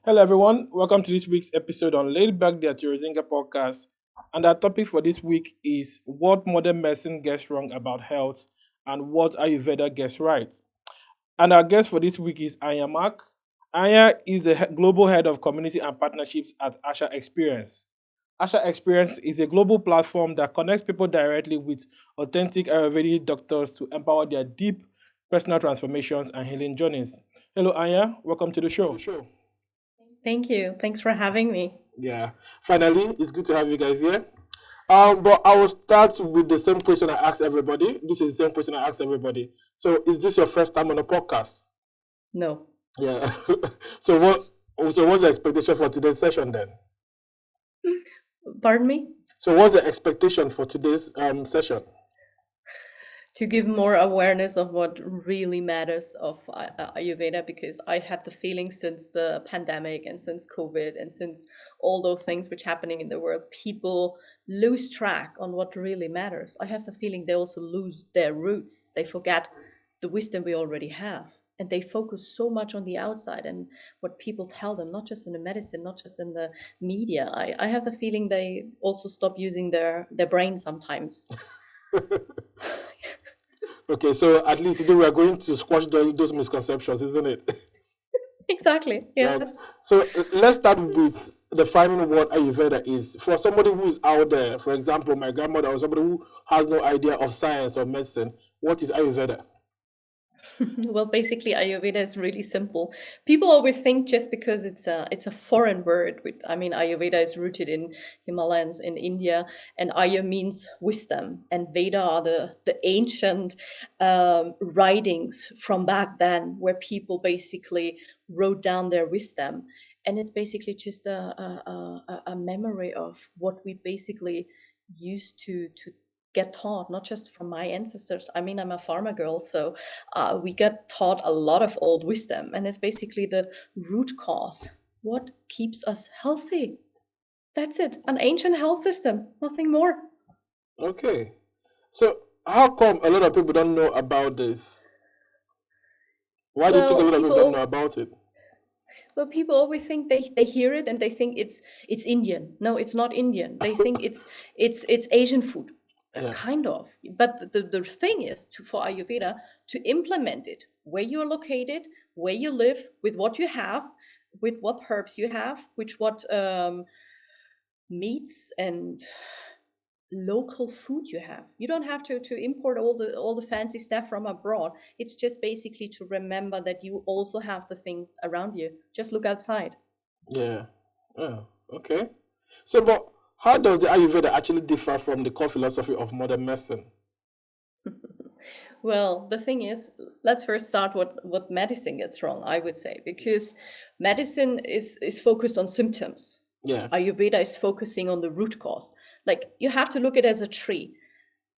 Hello, everyone. Welcome to this week's episode on Laid Back the Atiozinga podcast. And our topic for this week is what modern medicine gets wrong about health and what Ayurveda gets right. And our guest for this week is Anja Mack. Anja is the global head of community and partnerships at ASHAexperience. ASHAexperience is a global platform that connects people directly with authentic Ayurvedic doctors to empower their deep personal transformations and healing journeys. Hello, Anja. Welcome to the show. Thank you. Thanks for having me. Yeah, finally, it's good to have you guys here. But I will start with the same question I asked everybody. This is the same question I asked everybody. So, is this your first time on a podcast? No. Yeah. so what? So, what's the expectation for today's session then? Pardon me? So, what's the expectation for today's session? To give more awareness of what really matters of Ayurveda, because I had the feeling since the pandemic and since COVID and since all those things which happening in the world, people lose track on what really matters. I have the feeling they also lose their roots. They forget the wisdom we already have. And they focus so much on the outside and what people tell them, not just in the medicine, not just in the media. I have the feeling they also stop using their brain sometimes. Okay, so at least today we are going to squash those misconceptions, isn't it? Exactly. Right. Yes. So let's start with defining what Ayurveda is. For somebody who is out there, for example, my grandmother or somebody who has no idea of science or medicine, what is Ayurveda? Well, basically, Ayurveda is really simple. People always think just because it's a foreign word. I mean, Ayurveda is rooted in Himalayas in India, and Ayur means wisdom, and Veda are the ancient writings from back then, where people basically wrote down their wisdom, and it's basically just a memory of what we basically used to get taught, not just from my ancestors. I mean, I'm a farmer girl, so we get taught a lot of old wisdom, and it's basically the root cause. What keeps us healthy? That's it. An ancient health system, nothing more. Okay. So how come a lot of people don't know about this? Why do you think a Well, lot of people don't know people about it? well, people always think they hear it and they think it's Indian. No, it's not Indian. They think it's Asian food. Yeah. Kind of. But the thing is for Ayurveda to implement it where you're located, where you live, with what you have, with what herbs you have, with what meats and local food you have. You don't have to import all the fancy stuff from abroad. It's just basically to remember that you also have the things around you. Just look outside. Yeah. Oh, okay. So, but how does the Ayurveda actually differ from the core philosophy of modern medicine? Well, the thing is, let's first start what medicine gets wrong, I would say, because medicine is focused on symptoms. Yeah. Ayurveda is focusing on the root cause. Like you have to look at it as a tree.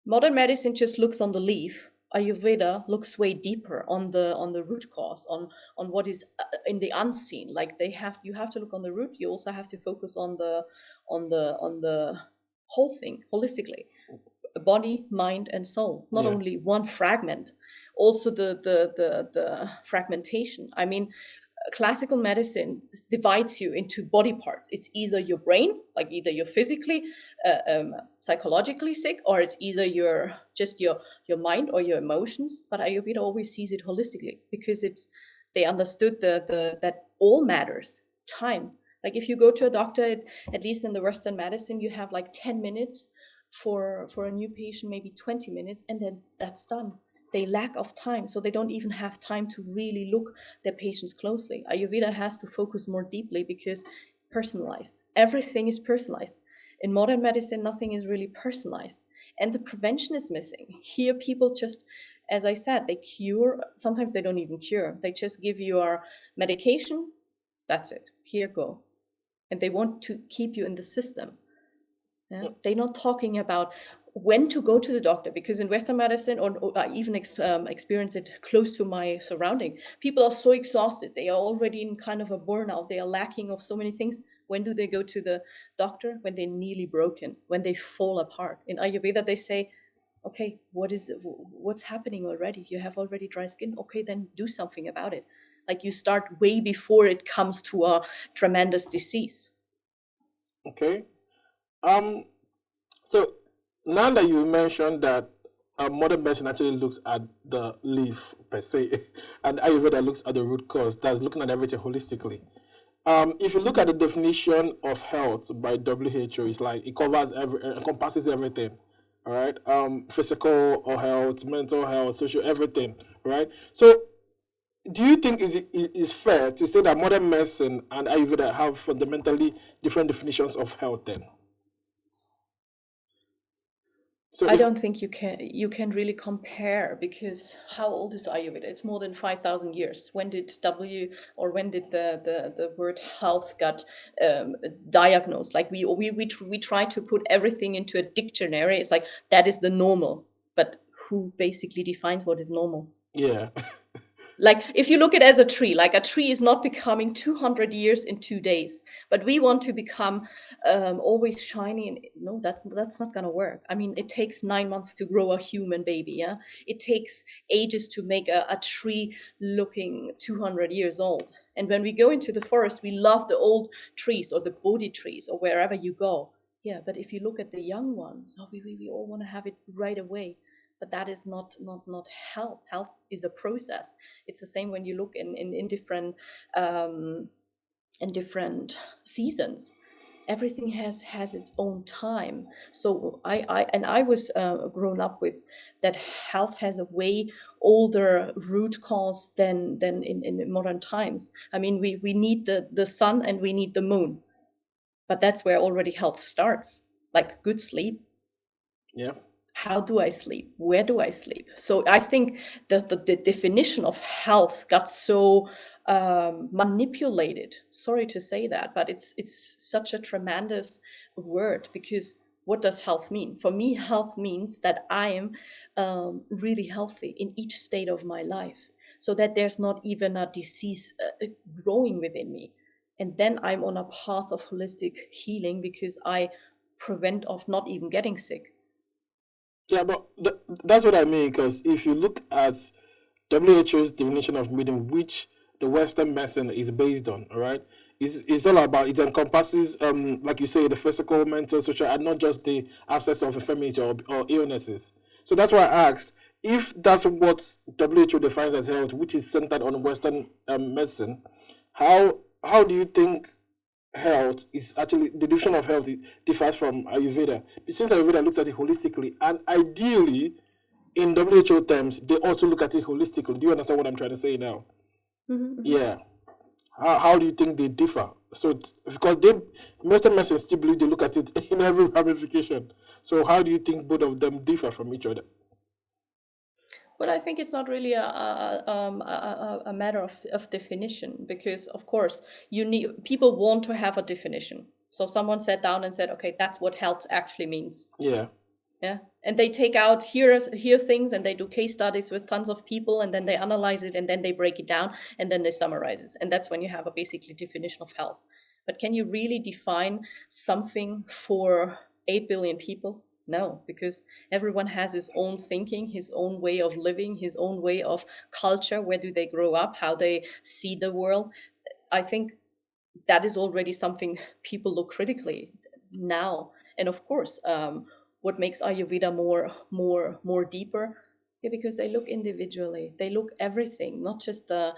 Modern medicine just looks on the leaf. Ayurveda looks way deeper on the root cause, on what is in the unseen. Like you have to look on the root. You also have to focus on the whole thing holistically, body, mind, and soul. Not Yeah. only one fragment, also the fragmentation. I mean, classical medicine divides you into body parts. It's either your brain, like either you're physically, psychologically sick, or it's either your mind or your emotions. But Ayurveda always sees it holistically because they understood that all matters. Time. Like if you go to a doctor, at least in the Western medicine, you have like 10 minutes for a new patient, maybe 20 minutes, and then that's done. They lack of time, so they don't even have time to really look their patients closely. Ayurveda has to focus more deeply because personalized. Everything is personalized. In modern medicine, nothing is really personalized. And the prevention is missing. Here, people just, as I said, they cure. Sometimes they don't even cure. They just give you a medication. That's it. Here, go. And they want to keep you in the system. Yeah? They're not talking about when to go to the doctor, because in Western medicine, or I even experience it close to my surrounding, people are so exhausted. They are already in kind of a burnout. They are lacking of so many things. When do they go to the doctor? When they're nearly broken, when they fall apart. In Ayurveda, they say, okay, what's happening already? You have already dry skin. Okay, then do something about it. Like you start way before it comes to a tremendous disease. Okay. Um. So now that you mentioned that modern medicine actually looks at the leaf per se, and Ayurveda looks at the root cause, that's looking at everything holistically. If you look at the definition of health by WHO, it's like it covers encompasses everything. All right. Physical or health, mental health, social, everything. Right. So, do you think is fair to say that modern medicine and Ayurveda have fundamentally different definitions of health? Then, so I if don't think you can really compare, because how old is Ayurveda? It's more than 5,000 years. When did the word health got diagnosed? Like we try to put everything into a dictionary. It's like that is the normal, but who basically defines what is normal? yeah, Like if you look at it as a tree, like a tree is not becoming 200 years in 2 days, but we want to become always shiny, and no, that's not going to work. I mean, it takes 9 months to grow a human baby. Yeah, it takes ages to make a tree looking 200 years old. And when we go into the forest, we love the old trees or the Bodhi trees or wherever you go. Yeah, but if you look at the young ones, oh, we all want to have it right away. But that is not health. Health is a process. It's the same when you look in different seasons. Everything has its own time. So I was grown up with that health has a way older root cause than in modern times. I mean, we need the sun and we need the moon, but that's where already health starts. Like good sleep. yeah, How do I sleep? Where do I sleep? So I think that the definition of health got so manipulated. Sorry to say that, but it's such a tremendous word, because what does health mean? For me, health means that I am really healthy in each state of my life, so that there's not even a disease growing within me. And then I'm on a path of holistic healing, because I prevent of not even getting sick. yeah, but that's what I mean. Because if you look at WHO's definition of medium, which the Western medicine is based on, all right, it's all about, it encompasses, like you say, the physical, mental, social, and not just the absence of infirmity or illnesses. So that's why I asked if that's what WHO defines as health, which is centered on Western medicine. How do you think health is actually the definition of health differs from Ayurveda? Since Ayurveda looks at it holistically, and ideally, in WHO terms, they also look at it holistically. Do you understand what I'm trying to say now? Mm-hmm. Yeah. How do you think they differ? So, because they, Western medicine still believe they look at it in every ramification. So, how do you think both of them differ from each other? But I think it's not really a matter of definition, because of course you need people want to have a definition. So someone sat down and said, okay, that's what health actually means. Yeah. Yeah. And they take out here things, and they do case studies with tons of people, and then they analyze it, and then they break it down, and then they summarize it. And that's when you have a basically definition of health. But can you really define something for 8 billion people? No, because everyone has his own thinking, his own way of living, his own way of culture. Where do they grow up? How they see the world? I think that is already something people look critically now. And of course, what makes Ayurveda more deeper? Yeah, because they look individually. They look everything, not just the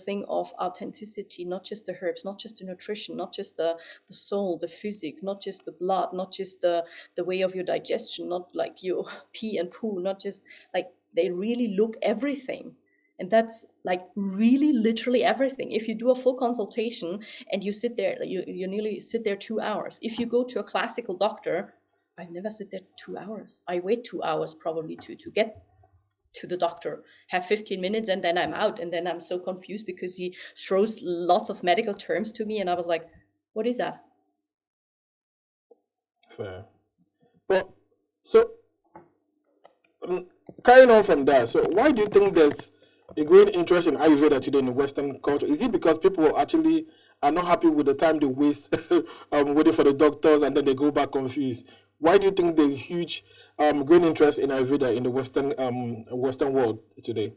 thing of authenticity, not just the herbs, not just the nutrition, not just the soul, the physique, not just the blood, not just the way of your digestion, not like you pee and poo, not just like they really look everything. And that's like really literally everything. If you do a full consultation and you sit there, you nearly sit there 2 hours. If you go to a classical doctor, I never sit there 2 hours. I wait 2 hours probably to get to the doctor, have 15 minutes, and then I'm out. And then I'm so confused because he throws lots of medical terms to me. And I was like, what is that? Fair. Well, so carrying on from that, so why do you think there's a growing interest in Ayurveda today in the Western culture? Is it because people actually are not happy with the time they waste waiting for the doctors, and then they go back confused? Why do you think there's huge growing interest in Ayurveda in the Western world today?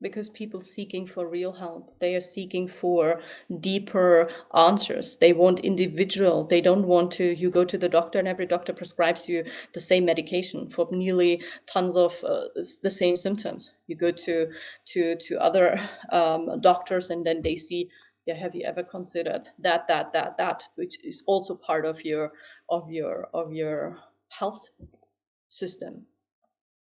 because people seeking for real help, they are seeking for deeper answers. They want individual. They don't want to, you go to the doctor and every doctor prescribes you the same medication for nearly tons of the same symptoms. You go to other doctors, and then they see, yeah, have you ever considered that, which is also part of your health system.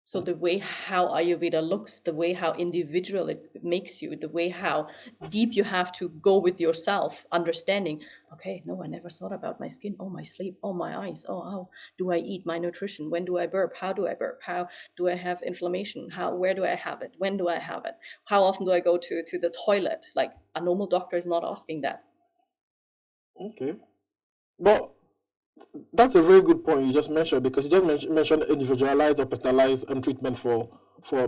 So the way how Ayurveda looks, the way how individual it makes you, the way how deep you have to go with yourself, understanding, okay, no, I never thought about my skin, oh, my sleep, oh, my eyes, oh, how do I eat, my nutrition, when do I burp, how do I burp, how do I have inflammation, where do I have it, when do I have it, how often do I go to the toilet? Like, a normal doctor is not asking that. Okay. But that's a very good point you just mentioned, because you just mentioned individualized or personalized treatment for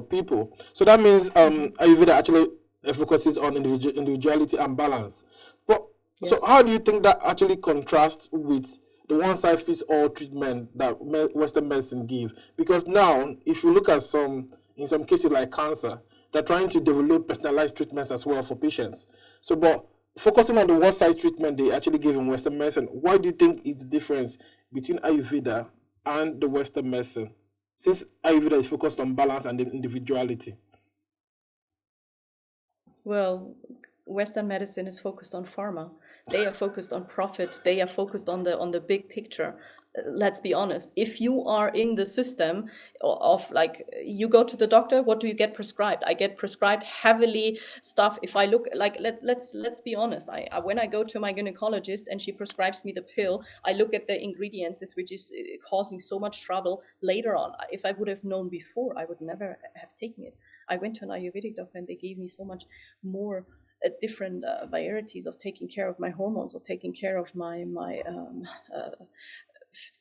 people. So that means Ayurveda actually focuses on individuality and balance. But so Yes. how do you think that actually contrasts with the one size fits all treatment that Western medicine give? Because now, if you look at in some cases like cancer, they're trying to develop personalized treatments as well for patients. So, but focusing on the one size treatment they actually give in Western medicine, why do you think is the difference between Ayurveda and the Western medicine? Since Ayurveda is focused on balance and individuality. Well, Western medicine is focused on pharma. They are focused on profit. They are focused on the big picture. Let's be honest. If you are in the system of, like, you go to the doctor, what do you get prescribed? I get prescribed heavily stuff. If I look, like, let's be honest. When I go to my gynecologist and she prescribes me the pill, I look at the ingredients, which is causing so much trouble later on. If I would have known before, I would never have taken it. I went to an Ayurvedic doctor and they gave me so much more different varieties of taking care of my hormones, of taking care of my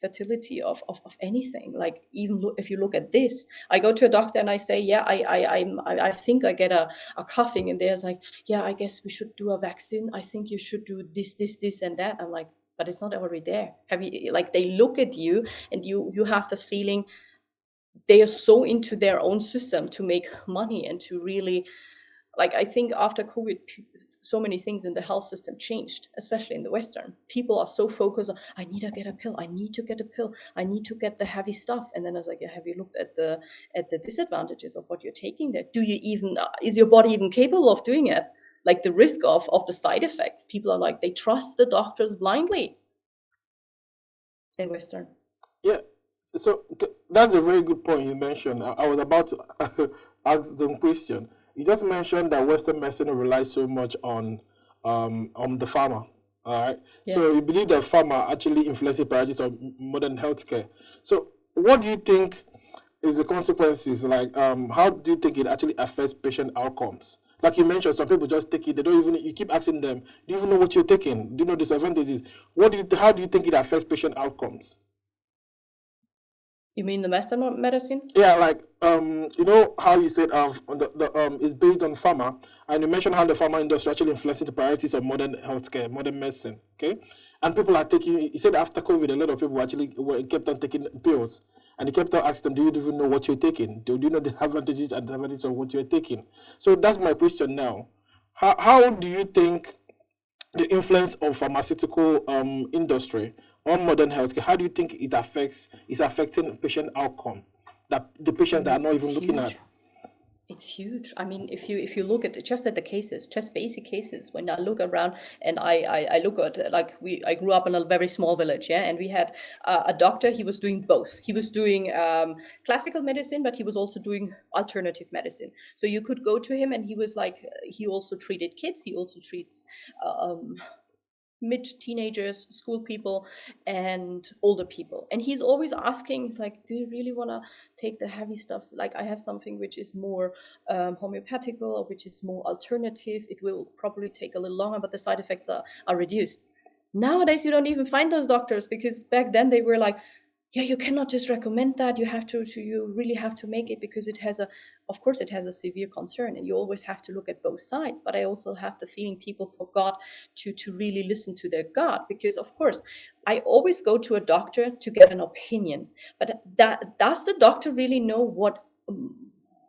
fertility, of anything. Like, even if you look at this, I go to a doctor and I say, yeah, I think I get a coughing, and there's like, yeah, I guess we should do a vaccine. I think you should do this and that. I'm like, but it's not already there. Have you, like, they look at you and you have the feeling they are so into their own system to make money and to really, like, I think after COVID, so many things in the health system changed, especially in the Western. People are so focused on, I need to get a pill, I need to get a pill, I need to get the heavy stuff. And then I was like, yeah, have you looked at the disadvantages of what you're taking there? Do you even, is your body even capable of doing it? Like, the risk of the side effects, people are like, they trust the doctors blindly in Western. Yeah. So that's a very good point you mentioned. I was about to ask the question. You just mentioned that Western medicine relies so much on the farmer. All right. Yeah. So you believe that farmer actually influences priorities of modern healthcare. So what do you think is the consequences? Like, how do you think it actually affects patient outcomes? Like you mentioned, some people just take it. They don't even. You keep asking them, "Do you even know what you're taking? Do you know disadvantages? How do you think it affects patient outcomes?" You mean the Western medicine? Yeah, like you know how you said is based on pharma, and you mentioned how the pharma industry actually influences the priorities of modern healthcare, modern medicine. Okay, and people are taking. You said after COVID, a lot of people actually kept on taking pills, and they kept on asking them, "Do you even know what you're taking? Do you know the advantages and disadvantages of what you're taking?" So that's my question now. How do you think the influence of pharmaceutical industry on modern healthcare, how do you think is affecting patient outcome that the patients that are Oh, not it's even looking at? huge. It's huge. I mean, if you look at just at the cases, just basic cases, when I look around and I look at, like, I grew up in a very small village, yeah, and we had a doctor. He was doing both. He was doing classical medicine, but he was also doing alternative medicine. So you could go to him, and he was like, he also treated kids. He also treats mid teenagers, school people, and older people. And he's always asking, he's like, do you really want to take the heavy stuff? Like, I have something which is more homeopathical, or which is more alternative. It will probably take a little longer, but the side effects are reduced. Nowadays, you don't even find those doctors, because back then they were like, yeah, you cannot just recommend that. You have you really have to make it, because it has of course, it has a severe concern, and you always have to look at both sides. But I also have the feeling people forgot to really listen to their gut, because of course, I always go to a doctor to get an opinion. But does the doctor really know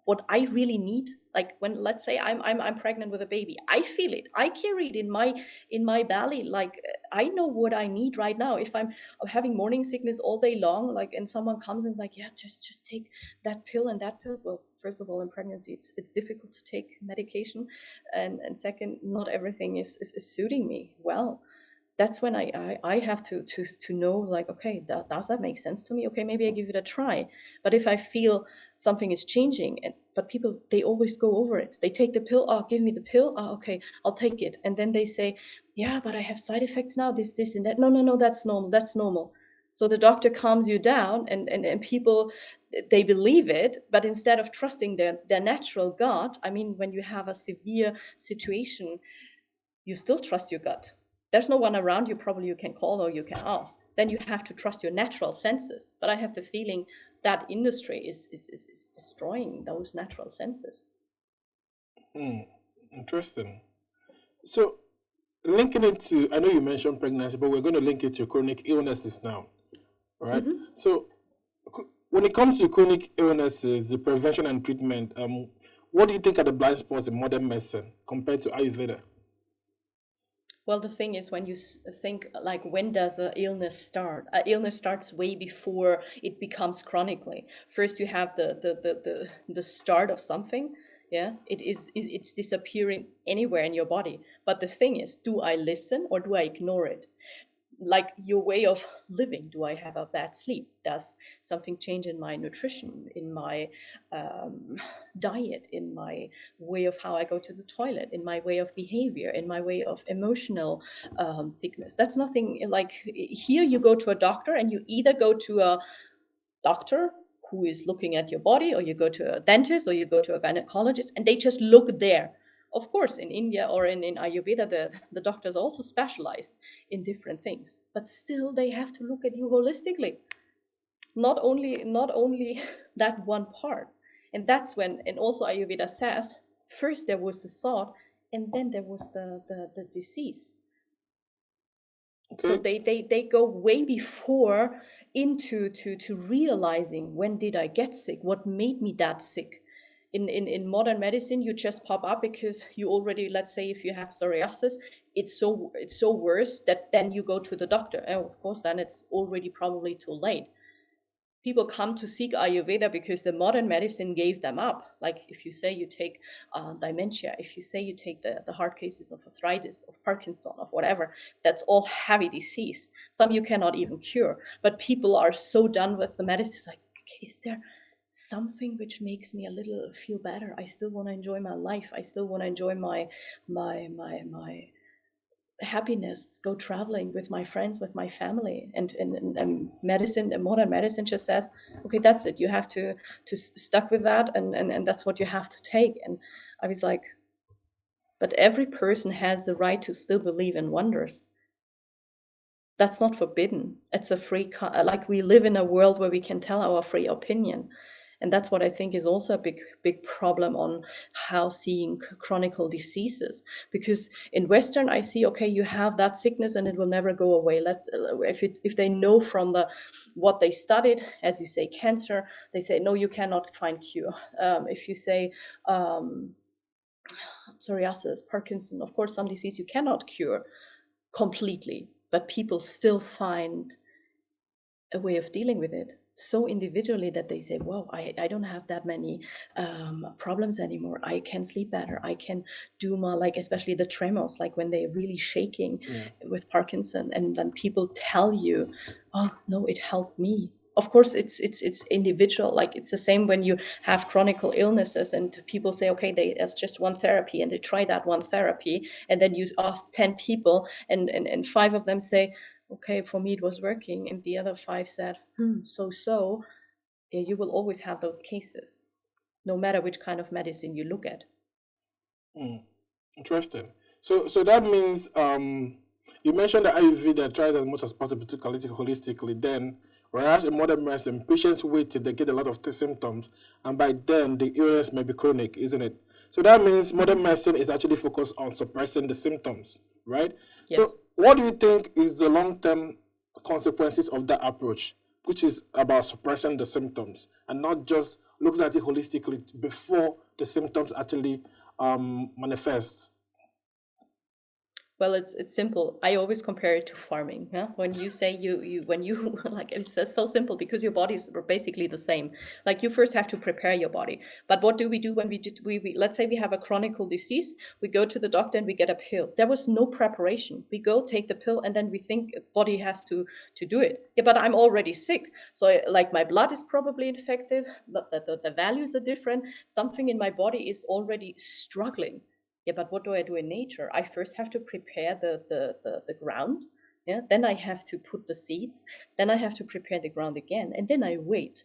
what I really need. Like when, let's say I'm pregnant with a baby, I feel it, I carry it in my belly. Like I know what I need right now. If I'm having morning sickness all day long, like, and someone comes and is like, yeah, just take that pill and that pill. Well, first of all, in pregnancy, it's difficult to take medication, and second, not everything is suiting me well. That's when I have to know, like, okay, does that make sense to me? Okay, maybe I give it a try. But if I feel something is changing, but people, they always go over it. They take the pill. Oh, give me the pill. Oh, okay, I'll take it. And then they say, yeah, but I have side effects now, this and that. No, that's normal. That's normal. So the doctor calms you down, and people, they believe it, but instead of trusting their natural gut, I mean, when you have a severe situation, you still trust your gut. There's no one around you probably you can call or you can ask. Then you have to trust your natural senses. But I have the feeling that industry is destroying those natural senses. Interesting. So linking it to, I know you mentioned pregnancy, but we're going to link it to chronic illnesses now, right? So when it comes to chronic illnesses, the prevention and treatment, what do you think are the blind spots in modern medicine compared to Ayurveda? Well, the thing is, when you think, like, when does an illness start? An illness starts way before it becomes chronically. First, you have the start of something. Yeah, it's disappearing anywhere in your body. But the thing is, do I listen or do I ignore it? Like your way of living, do I have a bad sleep? Does something change in my nutrition, in my diet, in my way of how I go to the toilet, in my way of behavior, in my way of emotional thickness? That's nothing. Like here you go to a doctor, and you either go to a doctor who is looking at your body, or you go to a dentist, or you go to a gynecologist, and they just look there. Of course, in India or in Ayurveda, the doctors are also specialized in different things, but still they have to look at you holistically. Not only that one part. And that's when, and also Ayurveda says, first there was the thought, and then there was the disease. Okay. So they go way before into to realizing, when did I get sick? What made me that sick? In modern medicine, you just pop up because you already, let's say, if you have psoriasis, it's so worse that then you go to the doctor, and of course then it's already probably too late. People come to seek Ayurveda because the modern medicine gave them up. Like if you say you take dementia, if you say you take the hard cases of arthritis, of Parkinson, of whatever, that's all heavy disease. Some you cannot even cure. But people are so done with the medicine. Like, okay, is there something which makes me a little feel better? I still want to enjoy my life. I still want to enjoy my happiness, go traveling with my friends, with my family. And medicine, and modern medicine just says, okay, that's it, you have to stuck with that, and that's what you have to take. And I was like, but every person has the right to still believe in wonders. That's not forbidden. It's a free like, we live in a world where we can tell our free opinion. And that's what I think is also a big problem on how seeing chronic diseases. Because in Western, I see, okay, you have that sickness and it will never go away. If they know from what they studied, as you say, cancer, they say, no, you cannot find cure. If you say psoriasis, Parkinson, of course, some disease you cannot cure completely, but people still find a way of dealing with it so individually that they say, wow, I don't have that many problems anymore. I can sleep better. I can do more, like especially the tremors, like when they're really shaking with Parkinson, and then people tell you, oh no, it helped me. Of course, it's individual. Like it's the same when you have chronic illnesses and people say, okay, there's just one therapy, and they try that one therapy, and then you ask 10 people, and 5 of them say, okay, for me it was working, and the other 5 said, so. Yeah, you will always have those cases, no matter which kind of medicine you look at. Interesting. So that means you mentioned that Ayurveda tries as much as possible to collect it holistically. Then, whereas in modern medicine, patients wait till they get a lot of the symptoms, and by then the illness may be chronic, isn't it? So that means modern medicine is actually focused on suppressing the symptoms, right? Yes. So what do you think is the long-term consequences of that approach? which is about suppressing the symptoms and not just looking at it holistically before the symptoms actually manifest. Well, it's simple. I always compare it to farming. Yeah? When you say you when you like, it's so simple because your bodies are basically the same. Like, you first have to prepare your body. But what do we do when we let's say we have a chronic disease? We go to the doctor and we get a pill. There was no preparation. We go take the pill and then we think body has to do it. Yeah, but I'm already sick. So like, my blood is probably infected. The values are different. Something in my body is already struggling. Yeah, but what do I do in nature? I first have to prepare the ground. Yeah, then I have to put the seeds. Then I have to prepare the ground again, and then I wait.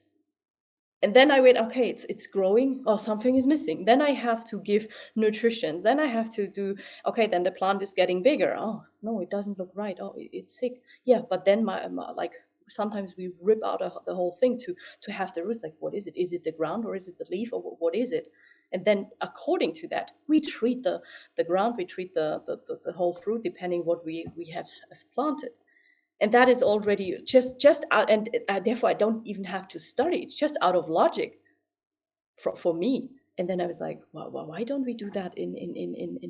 And then I wait. Okay, it's growing. Oh, something is missing. Then I have to give nutrition. Then I have to do. Okay, then the plant is getting bigger. Oh no, it doesn't look right. Oh, it's sick. Yeah, but then my like, sometimes we rip out the whole thing to have the roots. Like, what is it? Is it the ground or is it the leaf or what is it? And then according to that, we treat the ground, we treat the whole fruit depending what we have planted. And that is already just out, and therefore I don't even have to study. It's just out of logic for me. And then I was like, well, why don't we do that in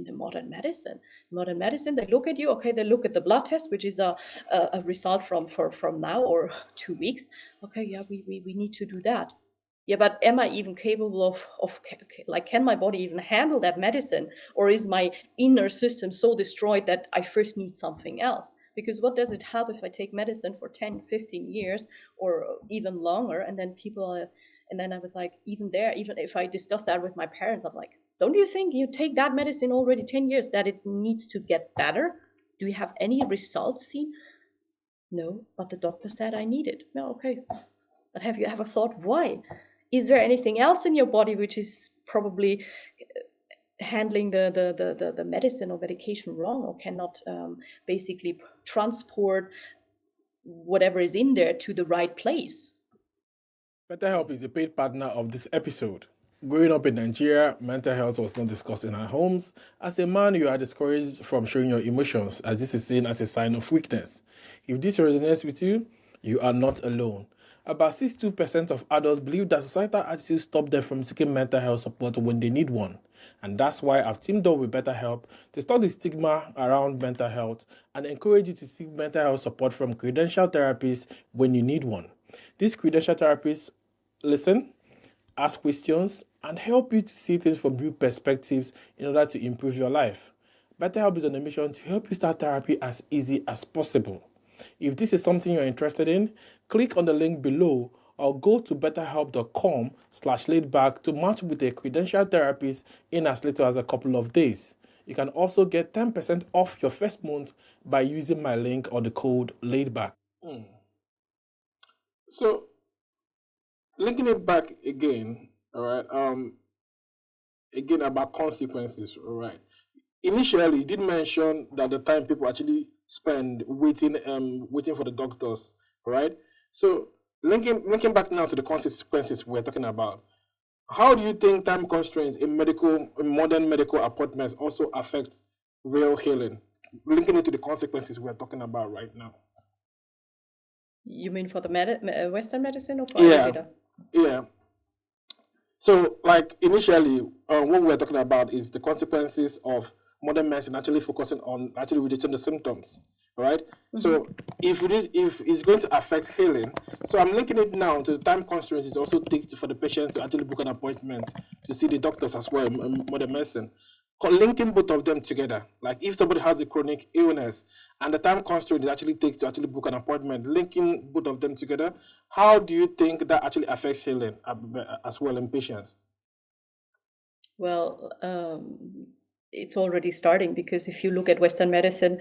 the modern medicine? Modern medicine, they look at you. Okay, they look at the blood test, which is a result from now or 2 weeks. Okay, yeah, we need to do that. Yeah, but am I even capable of like, can my body even handle that medicine? Or is my inner system so destroyed that I first need something else? Because what does it help if I take medicine for 10, 15 years or even longer? And then and then I was like, even if I discuss that with my parents, I'm like, don't you think you take that medicine already 10 years that it needs to get better? Do you have any results seen? No, but the doctor said I need it. No, okay. But have you ever thought why? Is there anything else in your body which is probably handling the medicine or medication wrong, or cannot basically transport whatever is in there to the right place? BetterHelp is a paid partner of this episode. Growing up in Nigeria, mental health was not discussed in our homes. As a man, you are discouraged from showing your emotions, as this is seen as a sign of weakness. If this resonates with you, you are not alone. About 62% of adults believe that societal attitudes stop them from seeking mental health support when they need one. And that's why I've teamed up with BetterHelp to stop the stigma around mental health and encourage you to seek mental health support from credentialed therapists when you need one. These credentialed therapists listen, ask questions, and help you to see things from new perspectives in order to improve your life. BetterHelp is on a mission to help you start therapy as easy as possible. If this is something you're interested in, click on the link below or go to betterhelp.com/laidback to match with a credentialed therapist in as little as a couple of days. You can also get 10% off your first month by using my link or the code laidback. So, linking it back again, all right, again about consequences, all right. Initially, you did mention that the time people actually spend waiting for the doctors, right? So linking back now to the consequences we're talking about, how do you think time constraints in modern medical appointments also affect real healing? Linking it to the consequences we're talking about right now. You mean for the Western medicine or for Yeah, Ayurveda? yeah. So, like initially, what we're talking about is the consequences of modern medicine actually focusing on actually reducing the symptoms, right? So, if it's going to affect healing, so I'm linking it now to the time constraints. It also takes for the patient to actually book an appointment to see the doctors as well in modern medicine. Linking both of them together, like if somebody has a chronic illness and the time constraint it actually takes to actually book an appointment, linking both of them together, how do you think that actually affects healing as well in patients? Well, it's already starting, because if you look at Western medicine,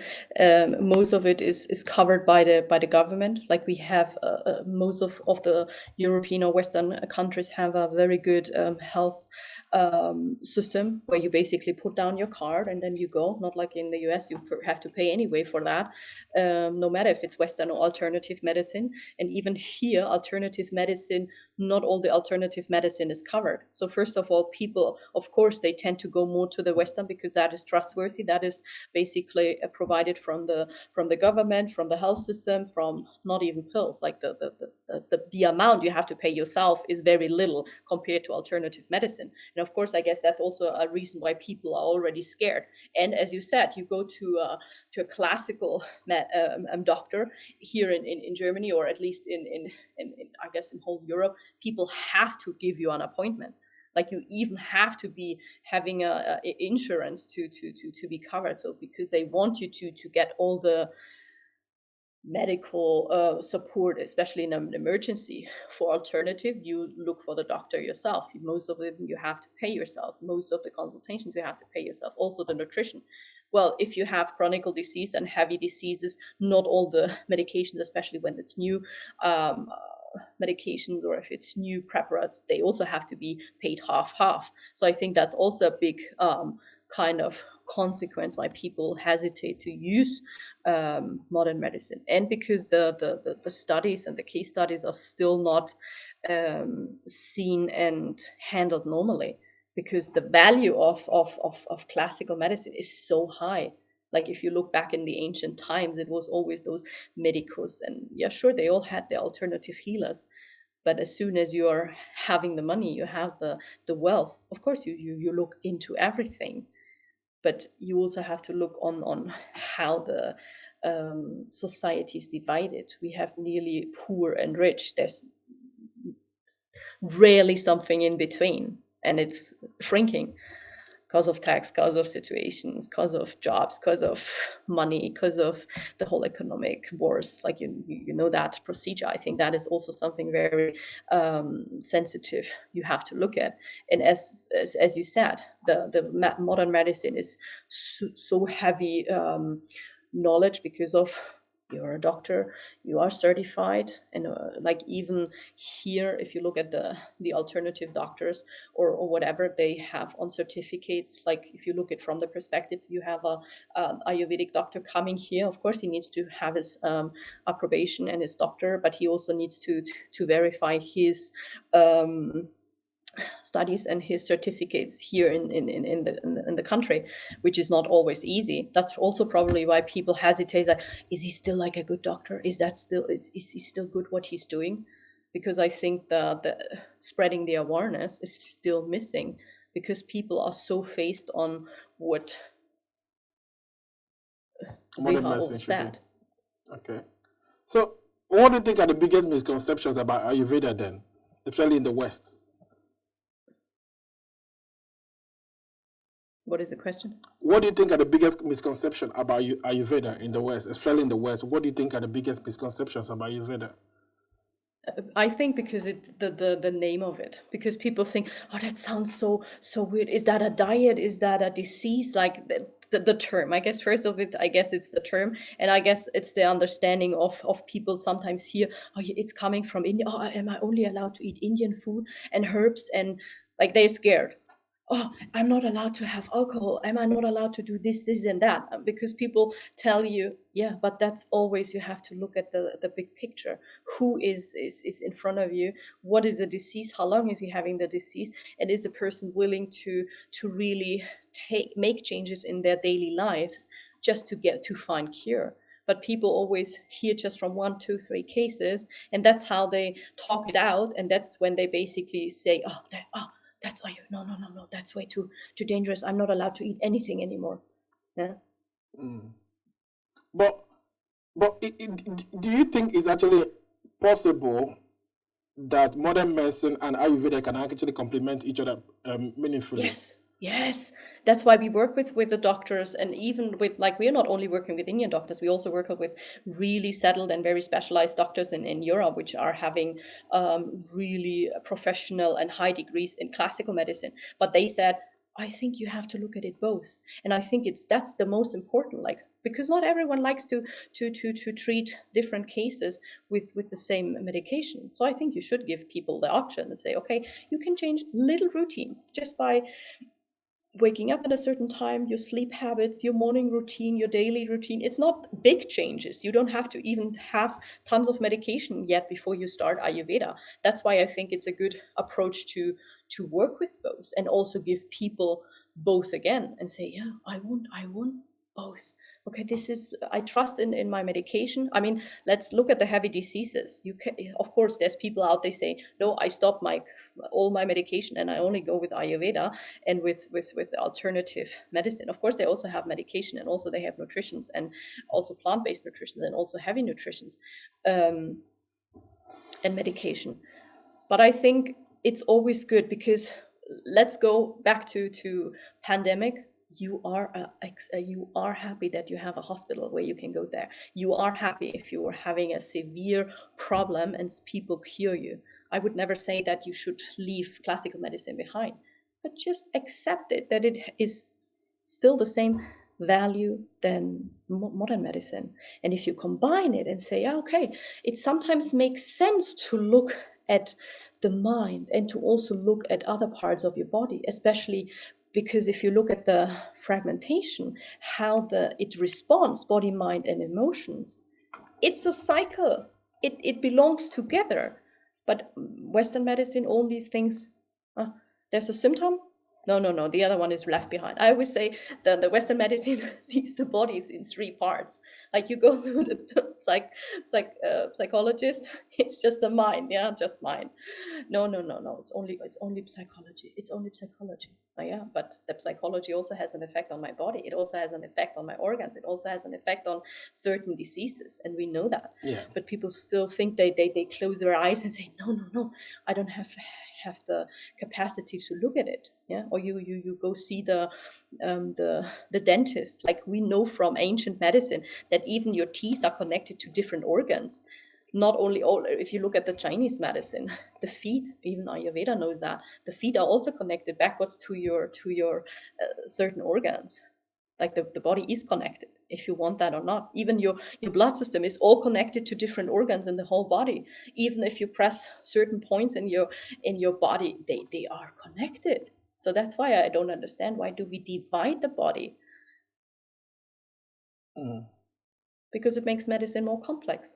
most of it is covered by the government. Like, we have most of the European or Western countries have a very good health system where you basically put down your card and then you go. Not like in the US, you have to pay anyway for that, no matter if it's Western or alternative medicine. And even here, alternative medicine, not all the alternative medicine is covered. So first of all, people, of course, they tend to go more to the Western because that is trustworthy. That is basically provided from the government, from the health system, from not even pills. Like the amount you have to pay yourself is very little compared to alternative medicine. And of course, I guess that's also a reason why people are already scared. And as you said, you go to a classical doctor here in Germany, or at least in I guess in whole Europe, people have to give you an appointment. Like you even have to be having a insurance to be covered. So because they want you to get all the medical support, especially in an emergency. For alternative, you look for the doctor yourself. Most of it you have to pay yourself. Most of the consultations you have to pay yourself. Also the nutrition. Well, if you have chronic disease and heavy diseases, not all the medications, especially when it's new medications, or if it's new preparates, they also have to be paid half. So I think that's also a big kind of consequence why people hesitate to use modern medicine. And because the studies and the case studies are still not seen and handled normally, because the value of classical medicine is so high. Like if you look back in the ancient times, it was always those medicos, and yeah, sure, they all had their alternative healers. But as soon as you are having the money, you have the wealth, of course you look into everything. But you also have to look on how the society is divided. We have nearly poor and rich. There's rarely something in between, and it's shrinking because of tax, because of situations, because of jobs, because of money, because of the whole economic wars. Like you know that procedure. I think that is also something very sensitive you have to look at. And as you said, the modern medicine is so heavy knowledge because of you're a doctor, you are certified, and like even here, if you look at the alternative doctors or whatever, they have on certificates. Like if you look at from the perspective, you have a Ayurvedic doctor coming here. Of course, he needs to have his approbation and his doctor, but he also needs to verify his studies and his certificates here in the country, which is not always easy. That's also probably why people hesitate. Like, is he still like a good doctor? Is he still good what he's doing? Because I think the spreading the awareness is still missing, because people are so faced on what WHO said. Okay. So what do you think are the biggest misconceptions about Ayurveda then, especially in the West? What is the question? What do you think are the biggest misconceptions about Ayurveda in the West, especially in the West? What do you think are the biggest misconceptions about Ayurveda? I think because the name of it, because people think, oh, that sounds so weird. Is that a diet? Is that a disease? Like the term. I guess first of it, I guess it's the term, and I guess it's the understanding of people sometimes here. Oh, it's coming from India. Oh, am I only allowed to eat Indian food and herbs? And like they're scared. Oh, I'm not allowed to have alcohol. Am I not allowed to do this, and that? Because people tell you, yeah, but that's always, you have to look at the big picture. Who is in front of you? What is the disease? How long is he having the disease? And is the person willing to really make changes in their daily lives just to find cure? But people always hear just from 1, 2, 3 cases, and that's how they talk it out. And that's when they basically say, that's why no, that's way too dangerous. I'm not allowed to eat anything anymore. Yeah. But do you think it's actually possible that modern medicine and Ayurveda can actually complement each other meaningfully? Yes, that's why we work with the doctors, and even with, like, we're not only working with Indian doctors, we also work with really settled and very specialized doctors in Europe, which are having really professional and high degrees in classical medicine. But they said, I think you have to look at it both. And I think that's the most important, like, because not everyone likes to treat different cases with the same medication. So I think you should give people the option and say, okay, you can change little routines just by waking up at a certain time, your sleep habits, your morning routine, your daily routine. It's not big changes. You don't have to even have tons of medication yet before you start Ayurveda. That's why I think it's a good approach to work with both and also give people both again and say, yeah, I want both. Okay, this is, I trust in my medication. I mean, let's look at the heavy diseases. You can, of course, there's people out, they say, no, I stop my all my medication and I only go with Ayurveda and with alternative medicine. Of course, they also have medication and also they have nutritions and also plant-based nutrition and also heavy nutritions and medication. But I think it's always good because let's go back to pandemic. You are happy that you have a hospital where you can go there. You are happy if you are having a severe problem and people cure you. I would never say that you should leave classical medicine behind, but just accept it that it is still the same value than modern medicine. And if you combine it and say, okay, it sometimes makes sense to look at the mind and to also look at other parts of your body, especially because if you look at the fragmentation, how it responds, body, mind, and emotions, it's a cycle. It belongs together. But Western medicine, all these things, there's a symptom. No. The other one is left behind. I always say the Western medicine sees the bodies in three parts. Like you go to the psychologist, it's just the mind, yeah, just mind. No. It's only psychology. It's only psychology. Yeah, but the psychology also has an effect on my body. It also has an effect on my organs. It also has an effect on certain diseases, and we know that. Yeah. But people still think they close their eyes and say, no, I don't have the capacity to look at it. Yeah, or you go see the dentist. Like we know from ancient medicine that even your teeth are connected to different organs. Not only all, if you look at the Chinese medicine, the feet, even Ayurveda knows that the feet are also connected backwards to your certain organs. Like the body is connected, if you want that or not. Even your blood system is all connected to different organs in the whole body. Even if you press certain points in your body, they are connected. So that's why I don't understand, why do we divide the body? Because it makes medicine more complex.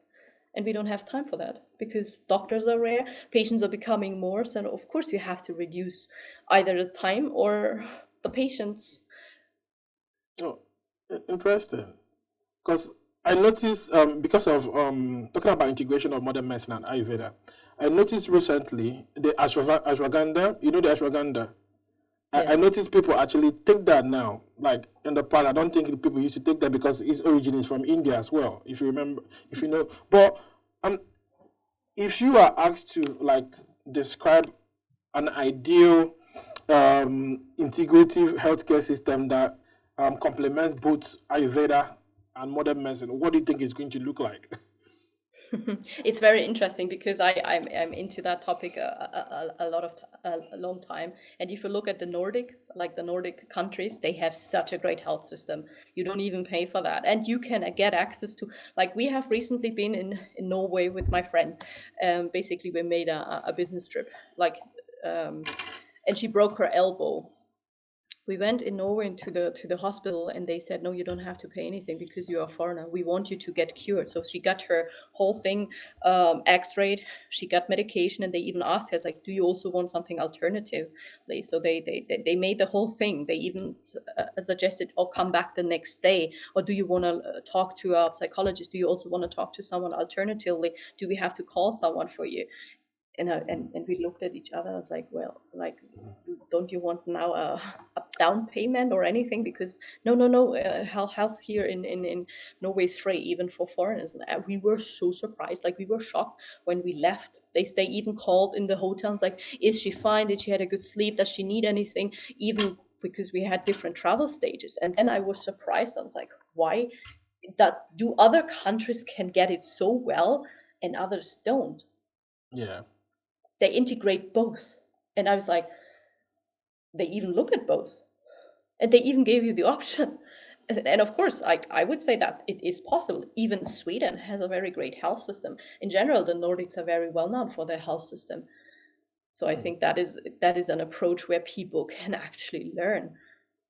And we don't have time for that because doctors are rare, patients are becoming more. So of course you have to reduce either the time or the patients. Oh, interesting. Because I noticed, because of talking about integration of modern medicine and Ayurveda, I noticed recently the ashwagandha. You know the ashwagandha. I Yes. noticed people actually take that now. Like in the past, I don't think people used to take that because its origin is from India as well. If you remember, if you know. But if you are asked to like describe an ideal integrative healthcare system that complements both Ayurveda and modern medicine, what do you think it's going to look like? It's very interesting because I'm into that topic a lot of a long time. And if you look at the Nordics, like the Nordic countries, they have such a great health system. You don't even pay for that, and you can get access to. Like we have recently been in Norway with my friend. Basically, we made a business trip. Like, and she broke her elbow. We went in Norway to the hospital and they said, no, you don't have to pay anything because you're a foreigner. We want you to get cured. So she got her whole thing x-rayed. She got medication and they even asked us, like, do you also want something alternatively? So they made the whole thing. They even suggested, oh, come back the next day. Or do you want to talk to a psychologist? Do you also want to talk to someone alternatively? Do we have to call someone for you? And we looked at each other. I was like, well, like, don't you want now a down payment or anything? Because no, health here in Norway is free, even for foreigners. And we were so surprised, like we were shocked when we left. They even called in the hotel and was like, is she fine? Did she had a good sleep? Does she need anything? Even because we had different travel stages. And then I was surprised. I was like, why do other countries can get it so well and others don't? Yeah. They integrate both. And I was like, they even look at both. And they even gave you the option. And of course, I would say that it is possible. Even Sweden has a very great health system. In general, the Nordics are very well known for their health system. So I Mm. think that is an approach where people can actually learn.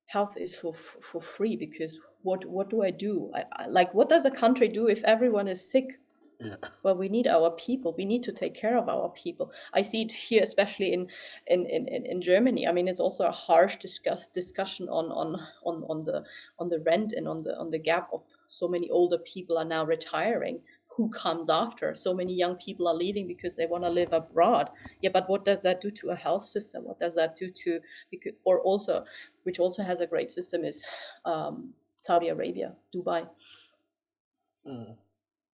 Health is for free, because what do I do? Like, what does a country do if everyone is sick? Yeah. Well, we need our people. We need to take care of our people. I see it here, especially in Germany. I mean, it's also a harsh discussion on the rent, and on the gap of so many older people are now retiring. Who comes after? So many young people are leaving because they want to live abroad. Yeah, but what does that do to a health system? What does that do to, because, or also, which also has a great system, is Saudi Arabia, Dubai. Mm.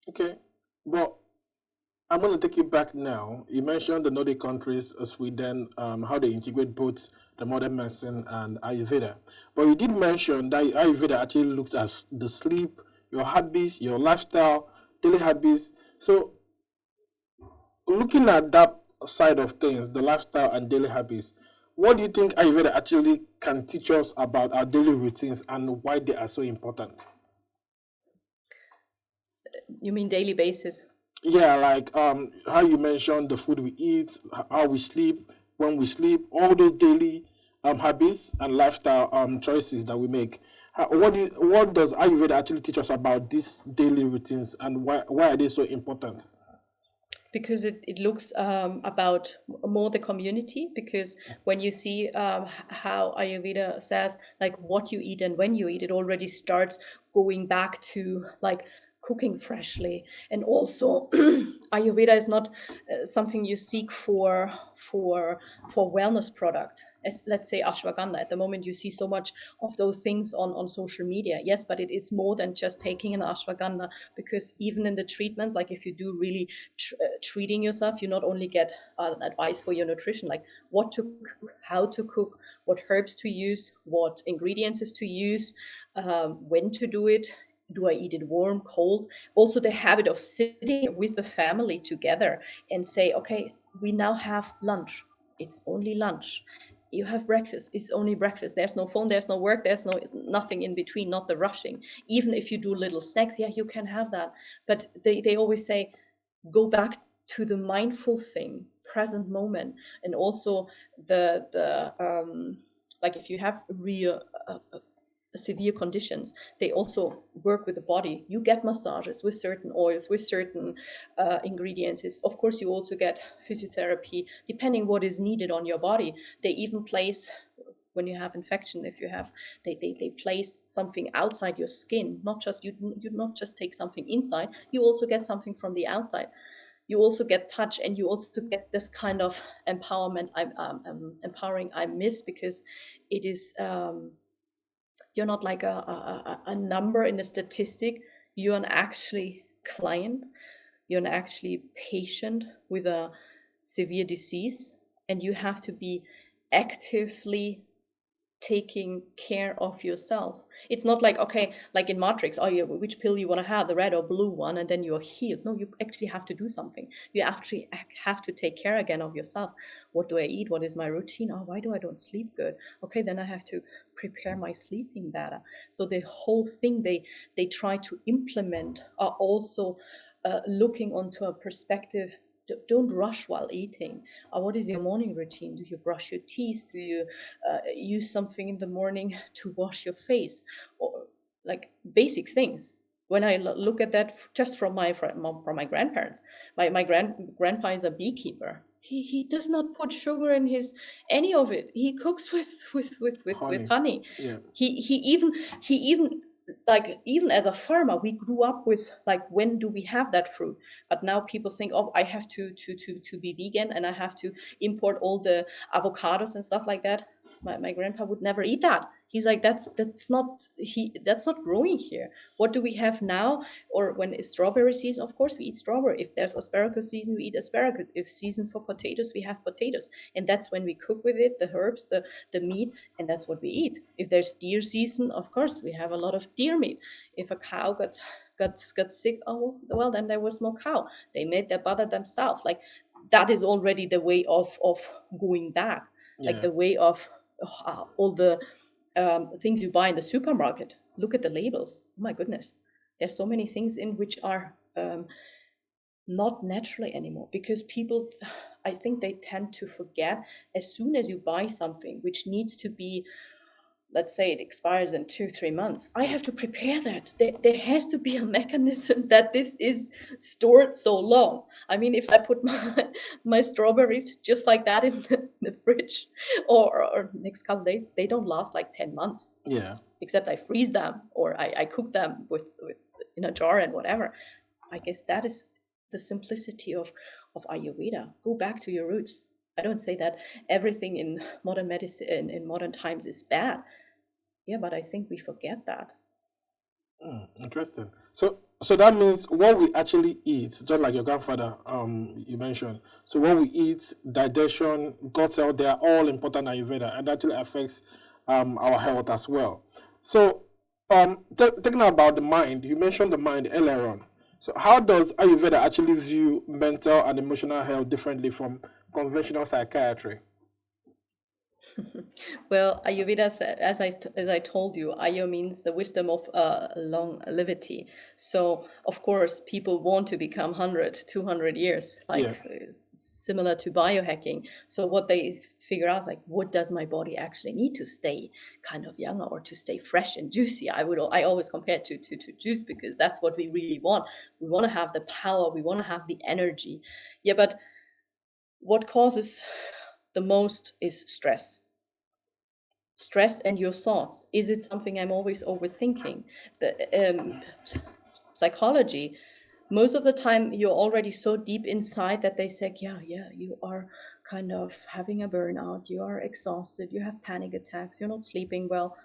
Okay. Well, I'm going to take you back now. You mentioned the Nordic countries, Sweden, how they integrate both the modern medicine and Ayurveda. But you did mention that Ayurveda actually looks at the sleep, your habits, your lifestyle, daily habits. So, looking at that side of things, the lifestyle and daily habits, what do you think Ayurveda actually can teach us about our daily routines and why they are so important? You mean daily basis? Yeah, like how you mentioned the food we eat, how we sleep, when we sleep, all those daily habits and lifestyle choices that we make. What does Ayurveda actually teach us about these daily routines and why are they so important? Because it looks about more the community. Because when you see how Ayurveda says, like, what you eat and when you eat, it already starts going back to, like, cooking freshly. And also, Ayurveda is not something you seek for wellness products, as, let's say, ashwagandha. At the moment, you see so much of those things on social media. Yes, but it is more than just taking an ashwagandha. Because even in the treatments, like, if you do really treating yourself, you not only get advice for your nutrition, like what to cook, how to cook, what herbs to use, what ingredients is to use, when to do it. Do I eat it warm, cold? Also, the habit of sitting with the family together and say, okay, we now have lunch. It's only lunch. You have breakfast. It's only breakfast. There's no phone. There's no work. There's nothing in between. Not the rushing. Even if you do little snacks, yeah, you can have that. But they always say, go back to the mindful thing, present moment. And also the like, if you have real severe conditions, they also work with the body. You get massages with certain oils, with certain ingredients. Of course, you also get physiotherapy depending what is needed on your body. They even place, when you have infection, if you have, they place something outside your skin. Not just you not just take something inside, you also get something from the outside. You also get touch, and you also get this kind of empowerment. Empowering I miss, because it is, you're not like a number in a statistic. You're an actually client. You're an actually patient with a severe disease, and you have to be actively taking care of yourself. It's not like, okay, like in Matrix, oh, yeah, which pill you want to have, the red or blue one, and then you're healed. No, you actually have to do something. You actually have to take care again of yourself. What do I eat? What is my routine? Oh, why do I don't sleep good? Okay, then I have to prepare my sleeping better. So the whole thing they try to implement are also looking onto a perspective. Don't rush while eating. What is your morning routine? Do you brush your teeth? Do you use something in the morning to wash your face? Or, like, basic things. When I look at that, just from my grandparents, my grandpa is a beekeeper. He does not put sugar in his any of it. He cooks with Honey. honey. Yeah. He even like, even as a farmer, we grew up with, like, when do we have that fruit? But now people think, oh, I have to be vegan, and I have to import all the avocados and stuff like that. My grandpa would never eat that. He's like, that's not growing here. What do we have now? Or when it's strawberry season, of course we eat strawberry. If there's asparagus season, we eat asparagus. If season for potatoes, we have potatoes. And that's when we cook with it, the herbs, the meat, and that's what we eat. If there's deer season, of course we have a lot of deer meat. If a cow got sick, oh well, then there was no cow. They made their butter themselves. Like, that is already the way of going back. Like, Yeah. the way of all the things you buy in the supermarket. Look at the labels. Oh my goodness, there's so many things in which are not naturally anymore, because people, I think they tend to forget, as soon as you buy something which needs to be, let's say it expires in 2-3 months, I have to prepare that. There has to be a mechanism that this is stored so long. I mean, if I put my strawberries just like that in the fridge, or next couple days, they don't last like 10 months, Yeah. except I freeze them, or I cook them with in a jar and whatever. I guess that is the simplicity of Ayurveda. Go back to your roots. I don't say that everything in modern medicine in modern times is bad. Yeah, but I think we forget that. Interesting. So that means what we actually eat, just like your grandfather you mentioned. So what we eat, digestion, gut health, they are all important in Ayurveda, and actually affects our health as well. So thinking about the mind, you mentioned the mind earlier on. So how does Ayurveda actually view mental and emotional health differently from conventional psychiatry? Well, Ayurveda said, as I told you, Ayo means the wisdom of longevity. So of course, people want to become 100, 200 years, Yeah. like similar to biohacking. So what they figure out, like, what does my body actually need to stay kind of younger or to stay fresh and juicy? I always compare it to juice, because that's what we really want. We want to have the power. We want to have the energy. Yeah, but what causes the most is stress and your thoughts. Is it something I'm always overthinking? The psychology, most of the time you're already so deep inside that they say, yeah, you are kind of having a burnout, you are exhausted, you have panic attacks, you're not sleeping well.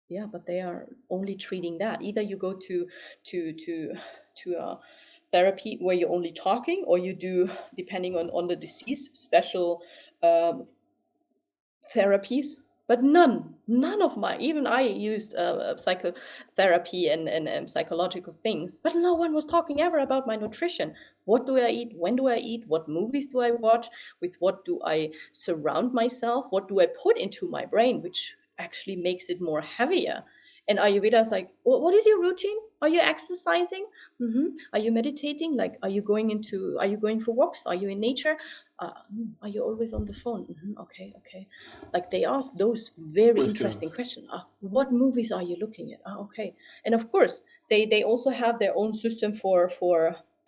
Yeah, but they are only treating that. Either you go to a therapy where you're only talking, or you do, depending on the disease, special um, therapies. But none of my, even I used psychotherapy and psychological things, but no one was talking ever about my nutrition. What do I eat? When do I eat? What movies do I watch? With what do I surround myself? What do I put into my brain, which actually makes it more heavier? And Ayurveda is like, what is your routine? Are you exercising? Are you meditating? Like, are you going for walks? Are you in nature? Are you always on the phone? Okay. Like, they ask those very interesting Questions. questions. What movies are you looking at? Okay. And of course, they also have their own system for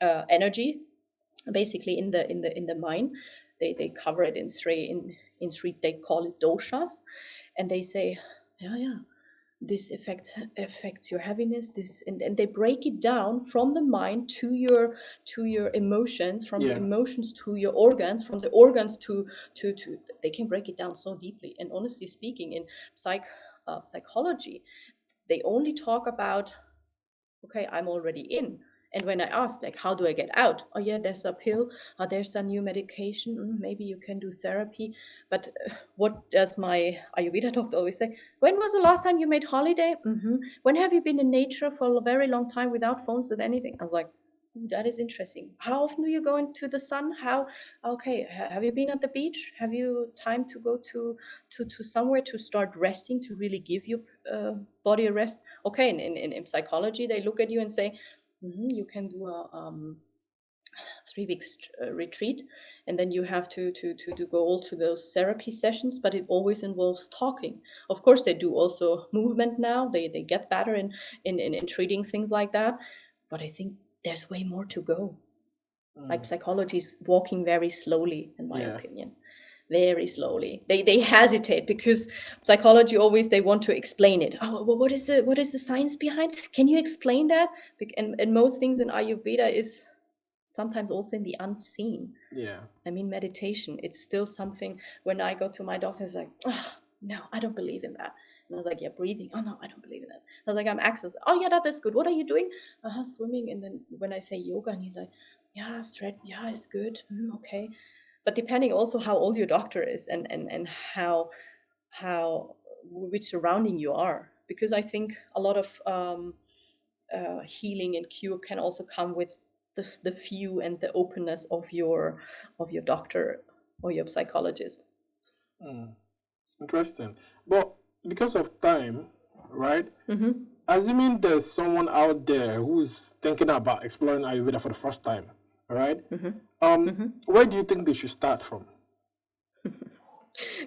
energy, basically in the mind. They cover it in three. They call it doshas, and they say, yeah, this affects your heaviness, this, and they break it down from the mind to your emotions, from the Yeah. emotions to your organs, from the organs to they can break it down so deeply. And honestly speaking, in psychology, they only talk about, okay, I'm already in. And when I asked, like, how do I get out? Oh, yeah, there's a pill. There's a new medication. Maybe you can do therapy. But what does my Ayurveda doctor always say? When was the last time you made holiday? When have you been in nature for a very long time without phones, with anything? I was like, "Ooh, that is interesting. How often do you go into the sun? How? Okay, have you been at the beach? Have you time to go to somewhere to start resting, to really give your body a rest? Okay, in psychology, they look at you and say, you can do a 3 weeks retreat, and then you have to go all to those therapy sessions, but it always involves talking. Of course, they do also movement now. They get better in treating things like that, but I think there's way more to go. Like, psychology is walking very slowly, in my Yeah. opinion, very slowly. They hesitate, because psychology always, they want to explain it. Oh, well, what is the science behind? Can you explain that? And most things in Ayurveda is sometimes also in the unseen. Yeah. I mean, meditation, it's still something. When I go to my doctor, it's like, oh, no, I don't believe in that. And I was like, yeah, breathing. Oh, no, I don't believe in that. I was like, I'm access. Oh, yeah, that is good. What are you doing? Swimming. And then when I say yoga, and he's like, yeah, stretch. Yeah, it's good. Okay. But depending also how old your doctor is, and how which surrounding you are, because I think a lot of healing and cure can also come with the view and the openness of your doctor or your psychologist. Mm. Interesting. But because of time, right? Mm-hmm. Assuming there's someone out there who's thinking about exploring Ayurveda for the first time, right? Mm-hmm. Where do you think they should start from?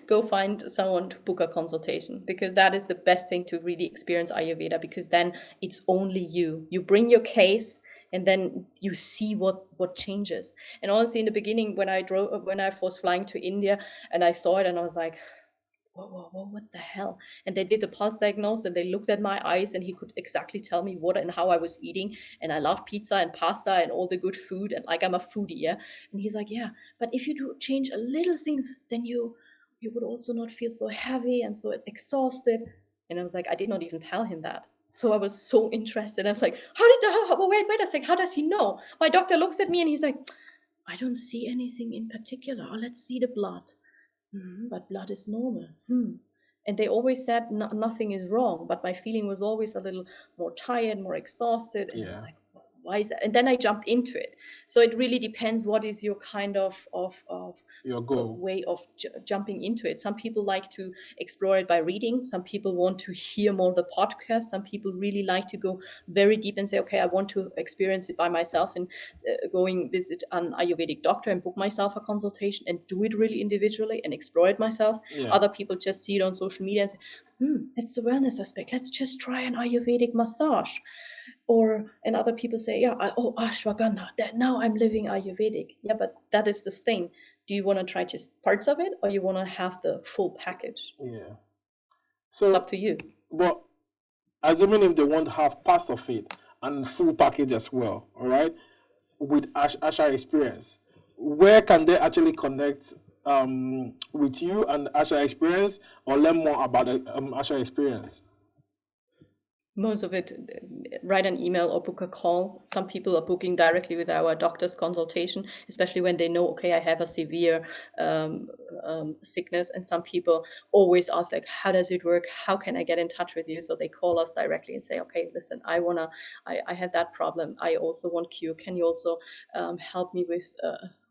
Go find someone to book a consultation, because that is the best thing to really experience Ayurveda, because then it's only you bring your case, and then you see what changes. And honestly, in the beginning, when I was flying to India and I saw it, and I was like, whoa, whoa, whoa, what the hell? And they did the pulse diagnosis, and they looked at my eyes, and he could exactly tell me what and how I was eating. And I love pizza and pasta and all the good food, and like, I'm a foodie, yeah. And he's like, yeah, but if you do change a little things, then you would also not feel so heavy and so exhausted. And I was like, I did not even tell him that. So I was so interested. I was like, wait a sec, how does he know? My doctor looks at me and he's like, I don't see anything in particular. Oh, let's see the blood. But blood is normal. And they always said nothing is wrong, but my feeling was always a little more tired, more exhausted. And I was Yeah, like, why is that? And then I jumped into it. So it really depends what is your kind of your goal. way of jumping into it. Some people like to explore it by reading. Some people want to hear more of the podcast. Some people really like to go very deep and say, okay, I want to experience it by myself, and going visit an Ayurvedic doctor and book myself a consultation and do it really individually and explore it myself. Yeah, Other people just see it on social media and say, it's the wellness aspect. Let's just try an Ayurvedic massage. And other people say, yeah, ashwagandha, that now I'm living Ayurvedic. Yeah, but that is the thing. Do you want to try just parts of it, or you want to have the full package? yeah. It's So, up to you. but assuming if they want to have parts of it and full package as well, all right, with Asha Experience, where can they actually connect with you and Asha Experience, or learn more about the Asha Experience? Most of it, write an email or book a call. Some people are booking directly with our doctor's consultation, especially when they know, okay, I have a severe sickness. And some people always ask, like, how does it work? How can I get in touch with you? So they call us directly and say, okay, listen, I have that problem. I also want cure. Can you also help me with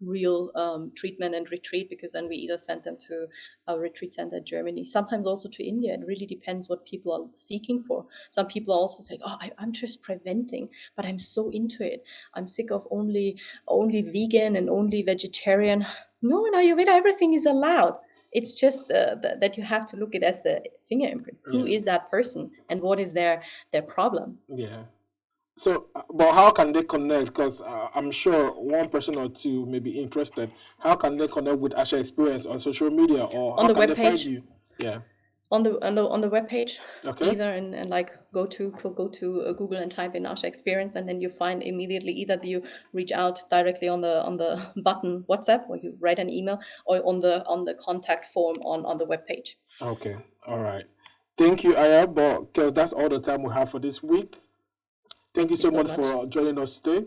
real treatment and retreat? Because then we either send them to a retreat center in Germany, sometimes also to India. It really depends what people are seeking for. Some people also say, oh, I'm just preventing, but I'm so into it. I'm sick of only vegan and only vegetarian. No, in Ayurveda, everything is allowed. It's just that you have to look at it as the finger imprint. Who Yeah, is that person, and what is their problem? yeah. So, but how can they connect? Because I'm sure one person or two may be interested. How can they connect with Asha Experience on social media, or On how the can they find webpage, you? Yeah. on the webpage, Okay. either, and like go to Google and type in ASHAexperience, and then you find immediately either you reach out directly on the button WhatsApp, or you write an email, or on the contact form on the webpage. Okay. All right. Thank you, Aya. But because that's all the time we have for this week. Thank you Thank you so so much much. for joining us today.